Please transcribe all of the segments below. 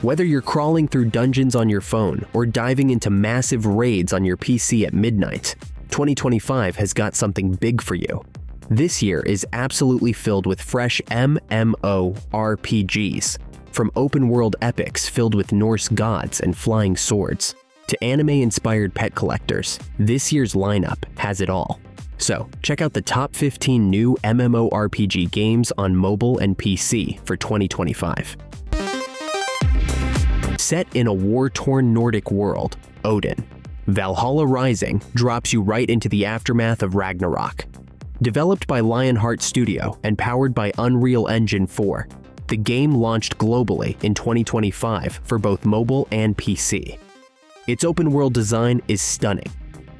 Whether you're crawling through dungeons on your phone or diving into massive raids on your PC at midnight, 2025 has got something big for you. This year is absolutely filled with fresh MMORPGs, from open-world epics filled with Norse gods and flying swords, to anime-inspired pet collectors. This year's lineup has it all. So, check out the top 15 new MMORPG games on mobile and PC for 2025. Set in a war-torn Nordic world, Odin, Valhalla Rising drops you right into the aftermath of Ragnarok. Developed by Lionheart Studio and powered by Unreal Engine 4, the game launched globally in 2025 for both mobile and PC. Its open-world design is stunning.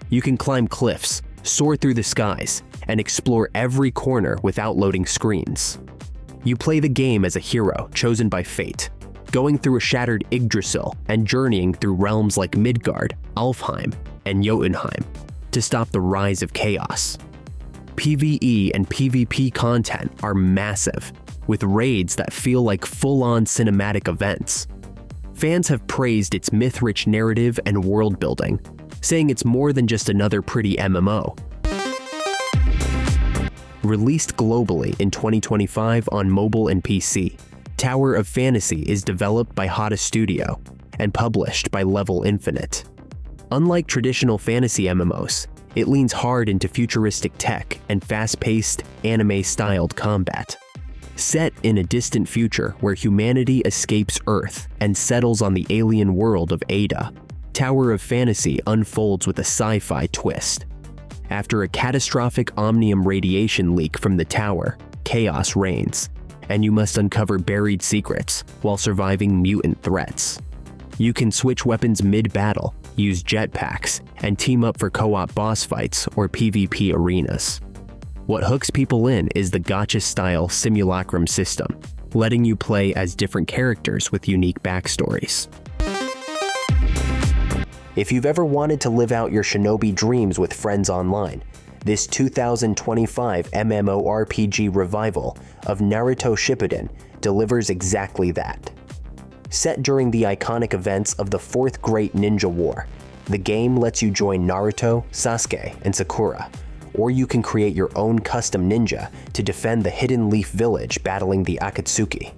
You can climb cliffs, soar through the skies, and explore every corner without loading screens. You play the game as a hero chosen by fate, going through a shattered Yggdrasil and journeying through realms like Midgard, Alfheim, and Jotunheim to stop the rise of chaos. PvE and PvP content are massive, with raids that feel like full-on cinematic events. Fans have praised its myth-rich narrative and world-building, saying it's more than just another pretty MMO. Released globally in 2025 on mobile and PC, Tower of Fantasy is developed by Hada Studio and published by Level Infinite. Unlike traditional fantasy MMOs, it leans hard into futuristic tech and fast-paced, anime-styled combat. Set in a distant future where humanity escapes Earth and settles on the alien world of Ada, Tower of Fantasy unfolds with a sci-fi twist. After a catastrophic omnium radiation leak from the tower, chaos reigns, and you must uncover buried secrets while surviving mutant threats. You can switch weapons mid-battle, use jetpacks, and team up for co-op boss fights or PvP arenas. What hooks people in is the gacha-style simulacrum system, letting you play as different characters with unique backstories. If you've ever wanted to live out your shinobi dreams with friends online, this 2025 MMORPG revival of Naruto Shippuden delivers exactly that. Set during the iconic events of the Fourth Great Ninja War, the game lets you join Naruto, Sasuke, and Sakura, or you can create your own custom ninja to defend the Hidden Leaf Village battling the Akatsuki.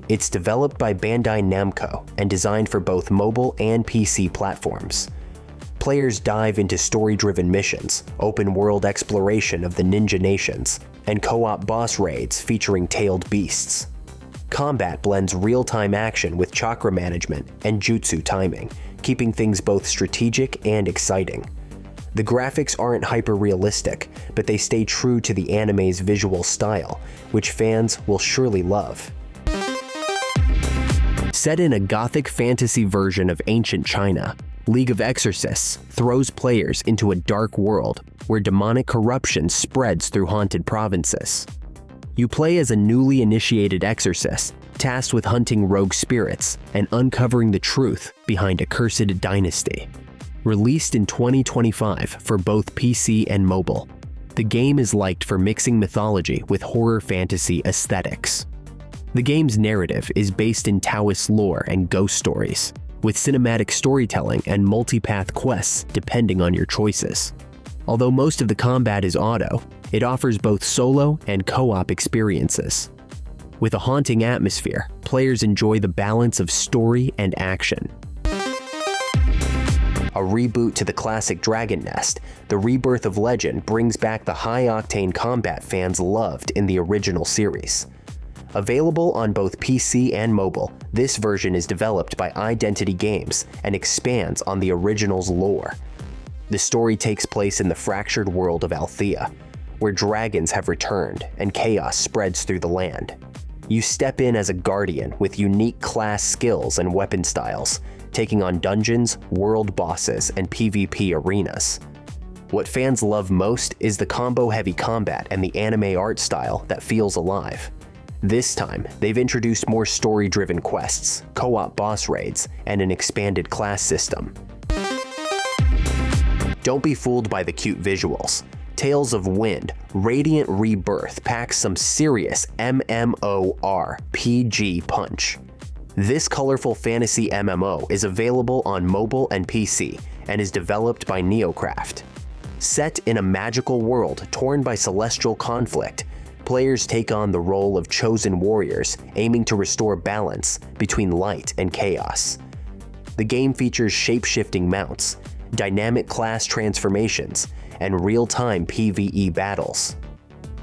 It's developed by Bandai Namco and designed for both mobile and PC platforms. Players dive into story-driven missions, open-world exploration of the ninja nations, and co-op boss raids featuring tailed beasts. Combat blends real-time action with chakra management and jutsu timing, keeping things both strategic and exciting. The graphics aren't hyper-realistic, but they stay true to the anime's visual style, which fans will surely love. Set in a gothic fantasy version of ancient China, League of Exorcists throws players into a dark world where demonic corruption spreads through haunted provinces. You play as a newly initiated exorcist, tasked with hunting rogue spirits and uncovering the truth behind a cursed dynasty. Released in 2025 for both PC and mobile, the game is liked for mixing mythology with horror fantasy aesthetics. The game's narrative is based in Taoist lore and ghost stories, with cinematic storytelling and multipath quests depending on your choices. Although most of the combat is auto, it offers both solo and co-op experiences. With a haunting atmosphere, players enjoy the balance of story and action. A reboot to the classic Dragon Nest, the Rebirth of Legend brings back the high-octane combat fans loved in the original series. Available on both PC and mobile, this version is developed by Identity Games and expands on the original's lore. The story takes place in the fractured world of Althea, where dragons have returned and chaos spreads through the land. You step in as a guardian with unique class skills and weapon styles, taking on dungeons, world bosses, and PvP arenas. What fans love most is the combo-heavy combat and the anime art style that feels alive. This time, they've introduced more story-driven quests, co-op boss raids, and an expanded class system. Don't be fooled by the cute visuals. Tales of Wind, Radiant Rebirth packs some serious MMORPG punch. This colorful fantasy MMO is available on mobile and PC and is developed by Neocraft. Set in a magical world torn by celestial conflict, players take on the role of chosen warriors aiming to restore balance between light and chaos. The game features shape-shifting mounts, dynamic class transformations, and real-time PvE battles.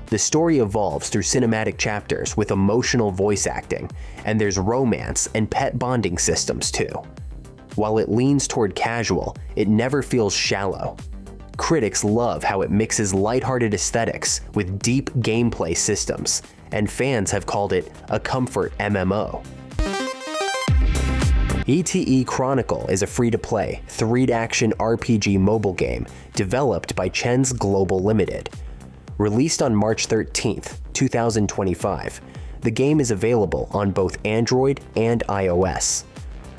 The story evolves through cinematic chapters with emotional voice acting, and there's romance and pet bonding systems too. While it leans toward casual, it never feels shallow. Critics love how it mixes lighthearted aesthetics with deep gameplay systems, and fans have called it a comfort MMO. E.T.E Chronicle is a free-to-play, 3D-action RPG mobile game developed by Chen's Global Limited. Released on March 13, 2025, the game is available on both Android and iOS.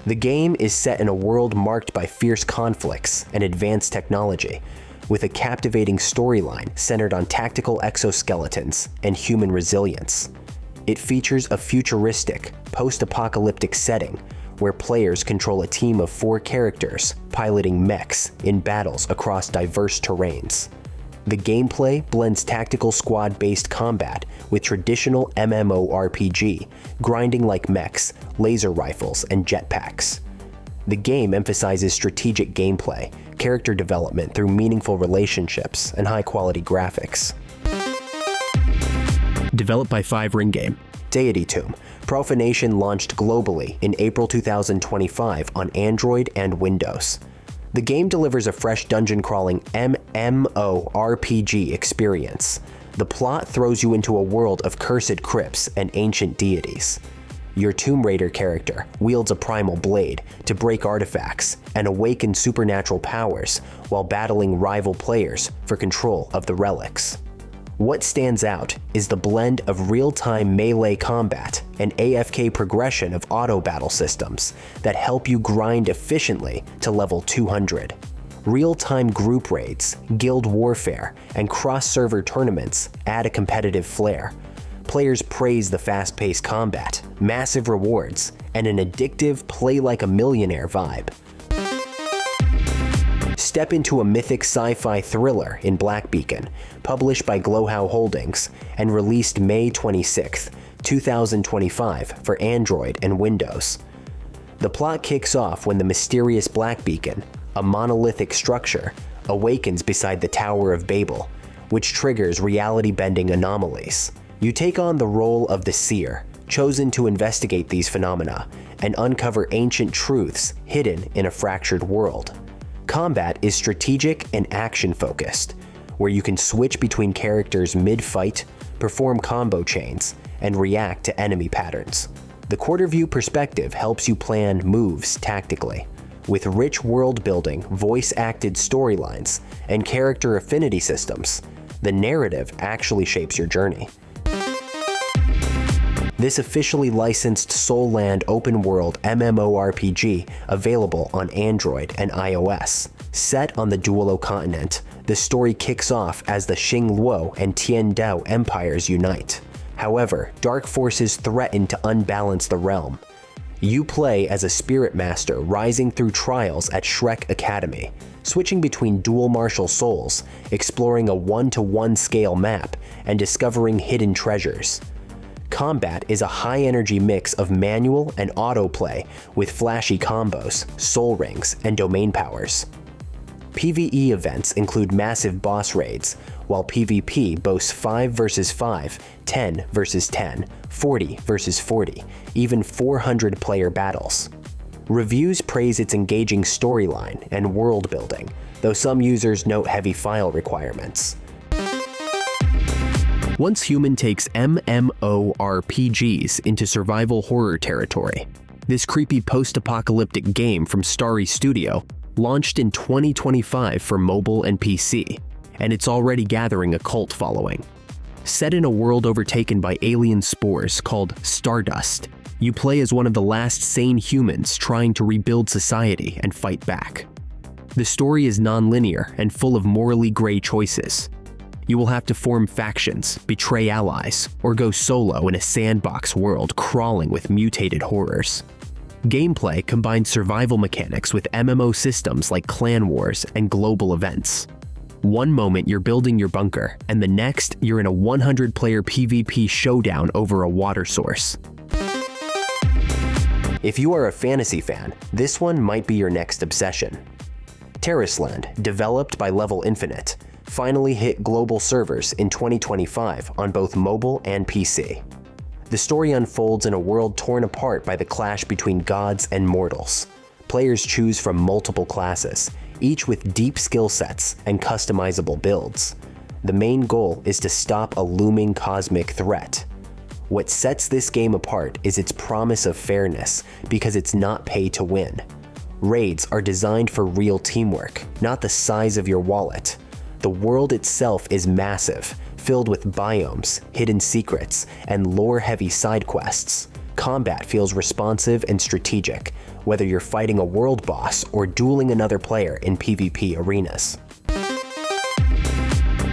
The game is set in a world marked by fierce conflicts and advanced technology, with a captivating storyline centered on tactical exoskeletons and human resilience. It features a futuristic, post-apocalyptic setting where players control a team of 4 characters piloting mechs in battles across diverse terrains. The gameplay blends tactical squad-based combat with traditional MMORPG, grinding like mechs, laser rifles, and jetpacks. The game emphasizes strategic gameplay, character development through meaningful relationships, and high-quality graphics. Developed by 5 Ring Game, Deity Tomb. Profanation launched globally in April 2025 on Android and Windows. The game delivers a fresh dungeon-crawling MMORPG experience. The plot throws you into a world of cursed crypts and ancient deities. Your Tomb Raider character wields a primal blade to break artifacts and awaken supernatural powers while battling rival players for control of the relics. What stands out is the blend of real-time melee combat and AFK progression of auto battle systems that help you grind efficiently to level 200. Real-time group raids, guild warfare, and cross-server tournaments add a competitive flair. Players praise the fast-paced combat, massive rewards, and an addictive play-like-a-millionaire vibe. Step into a mythic sci-fi thriller in Black Beacon, published by Glowhow Holdings and released May 26, 2025 for Android and Windows. The plot kicks off when the mysterious Black Beacon, a monolithic structure, awakens beside the Tower of Babel, which triggers reality-bending anomalies. You take on the role of the Seer, chosen to investigate these phenomena and uncover ancient truths hidden in a fractured world. Combat is strategic and action-focused, where you can switch between characters mid-fight, perform combo chains, and react to enemy patterns. The quarter-view perspective helps you plan moves tactically. With rich world-building, voice-acted storylines, and character affinity systems, the narrative actually shapes your journey. This officially licensed Soul-Land open-world MMORPG available on Android and iOS. Set on the Duolo continent, the story kicks off as the Xingluo and Tiandao empires unite. However, dark forces threaten to unbalance the realm. You play as a spirit master rising through trials at Shrek Academy, switching between dual martial souls, exploring a 1-to-1 scale map, and discovering hidden treasures. Combat is a high-energy mix of manual and autoplay with flashy combos, soul rings, and domain powers. PvE events include massive boss raids, while PvP boasts 5 vs 5, 10 vs 10, 40 vs 40, even 400 player battles. Reviews praise its engaging storyline and world building, though some users note heavy file requirements. Once Human takes MMORPGs into survival horror territory. This creepy post-apocalyptic game from Starry Studio launched in 2025 for mobile and PC, and it's already gathering a cult following. Set in a world overtaken by alien spores called Stardust, you play as one of the last sane humans trying to rebuild society and fight back. The story is non-linear and full of morally gray choices. You will have to form factions, betray allies, or go solo in a sandbox world crawling with mutated horrors. Gameplay combines survival mechanics with MMO systems like clan wars and global events. One moment you're building your bunker, and the next you're in a 100-player PvP showdown over a water source. If you are a fantasy fan, this one might be your next obsession. Tarisland, developed by Level Infinite, finally hit global servers in 2025 on both mobile and PC. The story unfolds in a world torn apart by the clash between gods and mortals. Players choose from multiple classes, each with deep skill sets and customizable builds. The main goal is to stop a looming cosmic threat. What sets this game apart is its promise of fairness, because it's not pay to win. Raids are designed for real teamwork, not the size of your wallet. The world itself is massive, filled with biomes, hidden secrets, and lore-heavy side quests. Combat feels responsive and strategic, whether you're fighting a world boss or dueling another player in PvP arenas.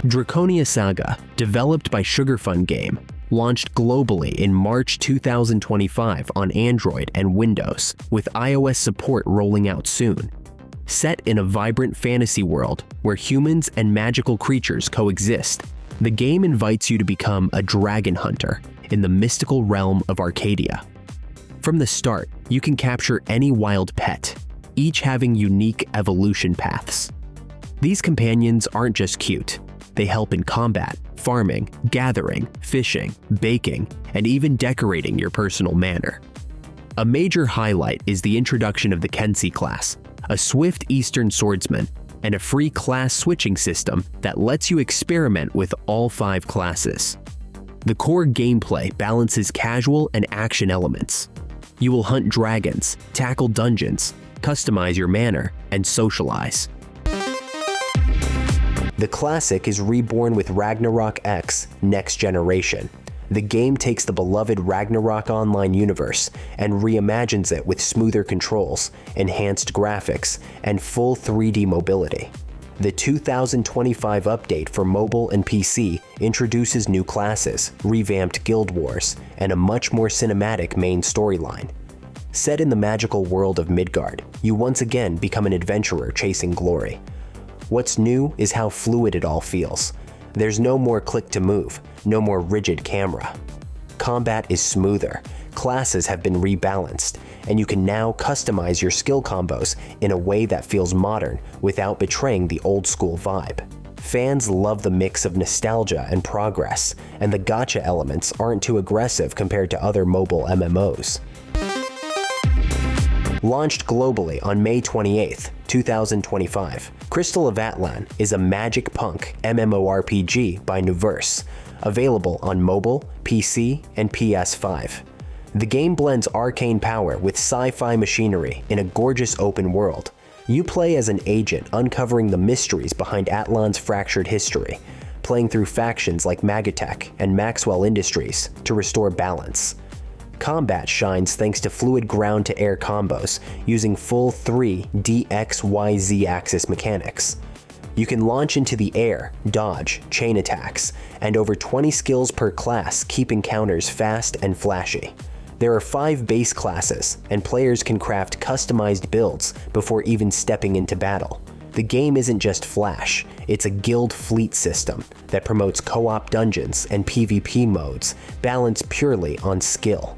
Draconia Saga, developed by Sugarfun Game, launched globally in March 2025 on Android and Windows, with iOS support rolling out soon. Set in a vibrant fantasy world where humans and magical creatures coexist, the game invites you to become a dragon hunter in the mystical realm of Arcadia. From the start, you can capture any wild pet, each having unique evolution paths. These companions aren't just cute. They help in combat, farming, gathering, fishing, baking, and even decorating your personal manor. A major highlight is the introduction of the Kensi class, a swift Eastern swordsman, and a free class switching system that lets you experiment with all 5 classes. The core gameplay balances casual and action elements. You will hunt dragons, tackle dungeons, customize your manor, and socialize. The classic is reborn with Ragnarok X Next Generation. The game takes the beloved Ragnarok Online universe and reimagines it with smoother controls, enhanced graphics, and full 3D mobility. The 2025 update for mobile and PC introduces new classes, revamped guild wars, and a much more cinematic main storyline. Set in the magical world of Midgard, you once again become an adventurer chasing glory. What's new is how fluid it all feels. There's no more click to move, no more rigid camera. Combat is smoother, classes have been rebalanced, and you can now customize your skill combos in a way that feels modern without betraying the old school vibe. Fans love the mix of nostalgia and progress, and the gacha elements aren't too aggressive compared to other mobile MMOs. Launched globally on May 28, 2025, Crystal of Atlan is a magic punk MMORPG by Nuverse, available on mobile, PC, and PS5. The game blends arcane power with sci-fi machinery in a gorgeous open world. You play as an agent uncovering the mysteries behind Atlan's fractured history, playing through factions like Magitech and Maxwell Industries to restore balance. Combat shines thanks to fluid ground-to-air combos using full 3 DXYZ axis mechanics. You can launch into the air, dodge, chain attacks, and over 20 skills per class keep encounters fast and flashy. There are 5 base classes, and players can craft customized builds before even stepping into battle. The game isn't just Flash, it's a guild fleet system that promotes co-op dungeons and PvP modes balanced purely on skill.